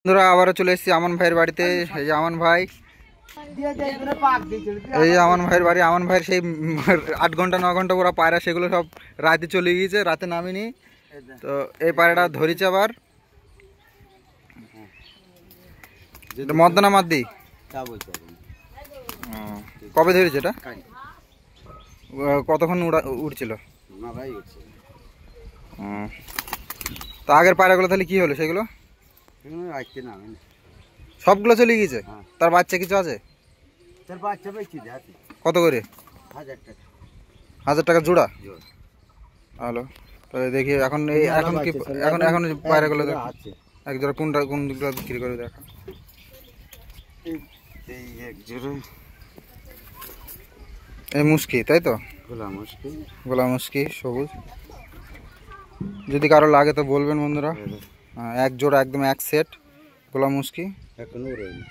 বন্ধুরা আবারও চলে এসেছি আমান ভাইয়ের বাড়িতে। এই যে আমান ভাই, এই যে আমান ভাইয়ের বাড়ি। আমান ভাইয়ের সেই 8 ঘন্টা 9 ঘন্টা ওরা পায়রা, সেগুলো সব রাতে চলে গিয়েছে, রাতে নামিনি। তো এই পায়রাটা ধরেছে আবার মদনা মাদ্দি। কবে ধরেছে এটা? কতক্ষণ উড়ছিল? তো আগের পায়রাগুলো তাহলে কি হলো? সেগুলো সবগুলো চলে গিয়েছে। তার বাচ্চা কিছু আছে? কত করে? 1000 টাকা জোড়া। হ্যালো, তাহলে দেখি এখন এখন কি এখন পায়রাগুলো এক জোড়া কোনগুলো বিক্রি করে দেখা। এই মুশকি, তাই তো? গোলা মুশকি সবুজ। যদি কারো লাগে তো বলবেন বন্ধুরা। এক জোড়া একদম এক সেট গোলা মুশকি।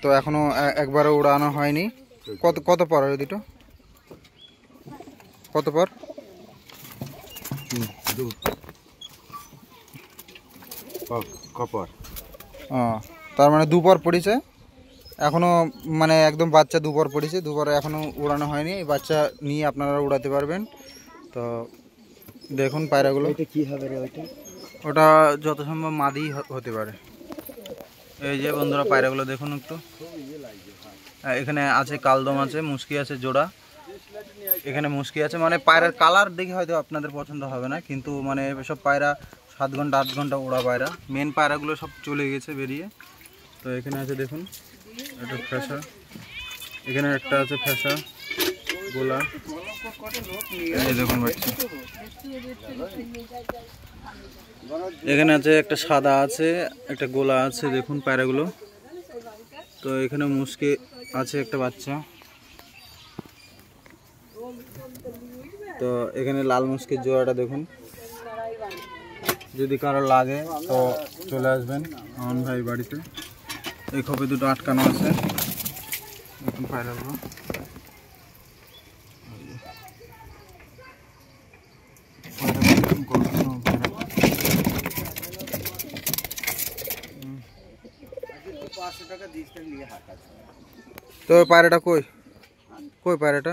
তো এখনো একবারও উড়ানো হয়নি। কত পর দুটো? কত পর? তার মানে দুপর পড়েছে এখনো, মানে একদম বাচ্চা দুপর পড়েছে। দুপরে এখনো উড়ানো হয়নি। এই বাচ্চা নিয়ে আপনারা উড়াতে পারবেন। তো দেখুন পায়রাগুলো। কি হবে রে ওটা? যত সম্ভব মাদি হতে পারে। এই যে বন্ধুরা পায়রাগুলো দেখুন একটু। এখানে আছে কালদম আছে, মুশকি আছে জোড়া। এখানে মুশকি আছে। মানে পায়রার কালার দেখে হয়তো আপনাদের পছন্দ হবে না, কিন্তু মানে সব পায়রা 7 ঘন্টা 8 ঘন্টা ওড়া পায়রা। মেন পায়রাগুলো সব চলে গেছে বেরিয়ে। তো এখানে আছে দেখুন, এটা ফ্যাসা। এখানে একটা আছে ফ্যাসা গোলা। এই দেখুন বাচ্চা। এখানে আছে একটা সাদা আছে, একটা গোলা আছে। দেখুন পায়রাগুলো। তো এখানে মুশকি আছে একটা বাচ্চা। তো এখানে লাল মুশকির জোড়াটা দেখুন। যদি কারো লাগে তো চলে আসবেন আমান ভাই বাড়িতে। এই খোপে দুটো আটকানো আছে। দেখুন পায়রাগুলো। তো পায়রাটা কই পায়রাটা?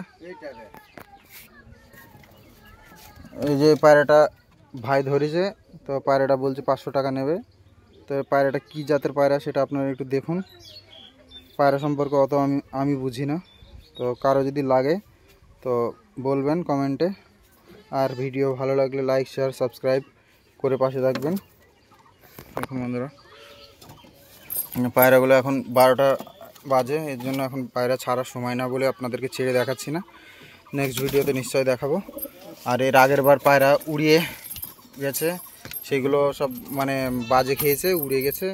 এই যে পায়রাটা ভাই ধরেছে। তো পায়রাটা বলছে 500 টাকা নেবে। তো পায়রাটা কি জাতের পায়রা সেটা আপনারা একটু দেখুন। পায়রা সম্পর্কে অত আমি বুঝি না। তো কারো যদি লাগে তো বলবেন কমেন্টে। আর ভিডিও ভালো লাগলে লাইক শেয়ার সাবস্ক্রাইব করে পাশে থাকবেন। দেখুন বন্ধুরা পায়রাগুলো এখন 12টা বাজে, এর জন্য এখন পায়রা ছাড়ার সময় না বলে আপনাদেরকে ছেড়ে দেখাচ্ছি না। নেক্সট ভিডিওতে নিশ্চয়ই দেখাবো। আর এর আগের বার পায়রা উড়িয়ে গেছে, সেগুলো সব মানে বাজে খেয়েছে, উড়ে গেছে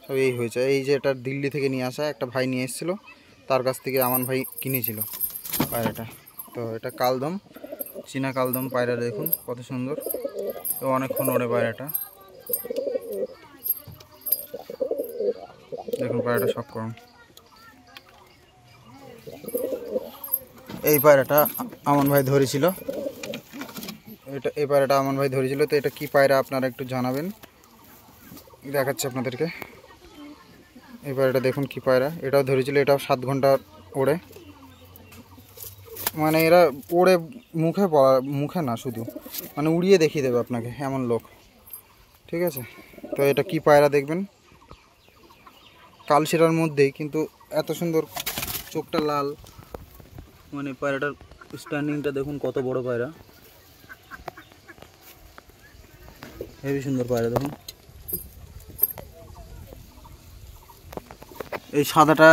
সব। এই হয়েছে। এই যে এটা দিল্লি থেকে নিয়ে আসা, একটা ভাই নিয়ে এসেছিলো, তার কাছ থেকে আমান ভাই কিনেছিল পায়রাটা। তো এটা কালদম, চীনা কালদম পায়রা। দেখুন কত সুন্দর। তো অনেকক্ষণ ওড়ে পায়রাটা। দেখুন পায়রাটা সব করুন। এই পায়রাটা আমান ভাই ধরেছিল। এই পায়রাটা আমান ভাই ধরেছিল। তো এটা কি পায়রা আপনারা একটু জানাবেন, দেখাচ্ছি আপনাদেরকে। এই পায়রাটা দেখুন কি পায়রা। এটাও ধরেছিল, এটাও 7 ঘন্টা ওড়ে। মানে এরা ওড়ে মুখে না, শুধু মানে উড়িয়ে দেখিয়ে দেবে আপনাকে, এমন লোক। ঠিক আছে। তো এটা কি পায়রা দেখবেন, কালশিরার মধ্যেই, কিন্তু এত সুন্দর চোখটা লাল। মানে পায়রাটার স্ট্যান্ডিংটা দেখুন কত বড় পায়রা, হেবি সুন্দর পায়রা। দেখুন এই সাদাটা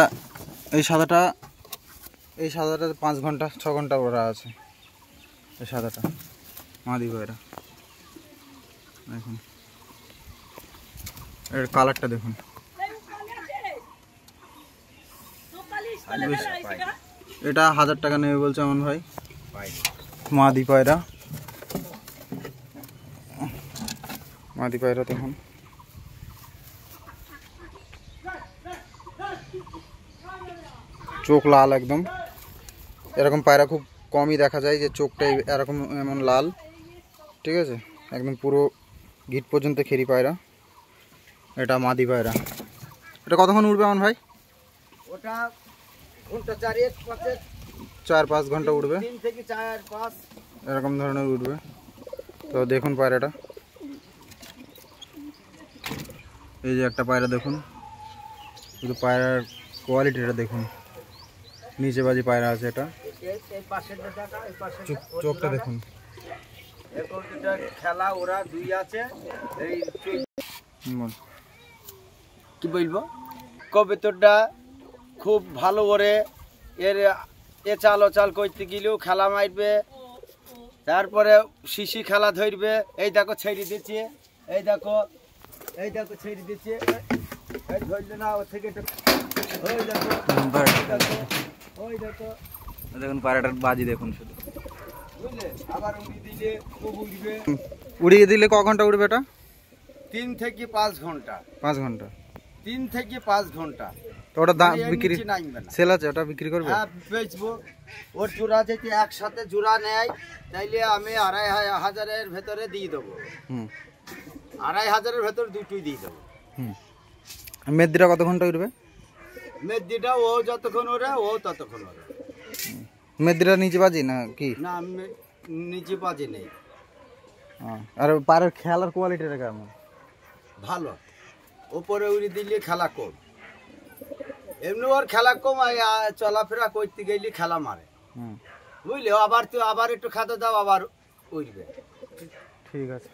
5 ঘন্টা 6 ঘন্টা ওরা আছে। এই সাদাটা মাদি পায়রা। দেখুন এর কালারটা দেখুন। এটা 1000 টাকা নেবে বলছে আমান ভাই। মাদি পায়রা, মাদি পায়রা দেখুন। চোখ লাল একদম। এরকম পায়রা খুব কমই দেখা যায় যে চোখটাই এরকম এমন লাল। ঠিক আছে, একদম পুরো গিট পর্যন্ত খেরি পায়রা। এটা মাদি পায়রা। এটা এটা কতক্ষণ উঠবে আমার ভাই? ওটা ঘন্টা 4-5 4-5 ঘন্টা উঠবে, 3 থেকে 4-5 এরকম ধরনের উঠবে। তো দেখুন পায়রাটা, এই যে একটা পায়রা দেখুন, শুধু পায়রার কোয়ালিটিটা দেখুন, নিচে বাজি পায়রা আছে এটা, এই পাশের টাকা এই পাশের চোখটা দেখুন। এখন যেটা খেলা ওরা দুই আছে এই কি বলবো, কবিতরটা খুব ভালো করে এর এ চাল ও চাল করতে গেলেও খেলা মারবে, তারপরে শিশি খেলা ধরবে। এই দেখো ছেড়ে দিচ্ছে, এই দেখো ছেড়ে দিচ্ছে, এই ধরলে না ওর থেকে ওই দেখো ওই দেখো দেখুন পায়রাটার বাজি দেখুন শুধু, বুঝলে। আবার উড়ি দিলে খুব উড়বে। উড়িয়ে দিলে ক ঘন্টা উঠবে এটা? 3 থেকে 5 ঘন্টা। 5 ঘন্টা। 3 থেকে 5 ঘন্টা। তো ওটা দাম বিক্রি নামবে না। সেল আছে, ওটা বিক্রি করবে? হ্যাঁ বেচবো। ওর জোড়া যদি একসাথে জোড়া নেয় তাইলে আমি 2500-এর ভেতরে দিয়ে দেবো। 2500-এর ভেতরে দুটোই দিয়ে দেবো। মেদিরা কত ঘন্টা উঠবে? মেদিটা ও যতক্ষণ ওরে ও ততক্ষণ ওরে। মেদিরা নিচে বাজি না কি? না নিচে বাজে নেই। আর পায়ের খেলার কোয়ালিটিটা কেমন? ভালো। ওপরে উড়ি দিলে খেলা কম, এমনি ওর খেলা কম, চলাফেরা করতে গেলে খেলা মারে, বুঝলে। আবার একটু খাদ্য দাও আবার উঠবে। ঠিক আছে।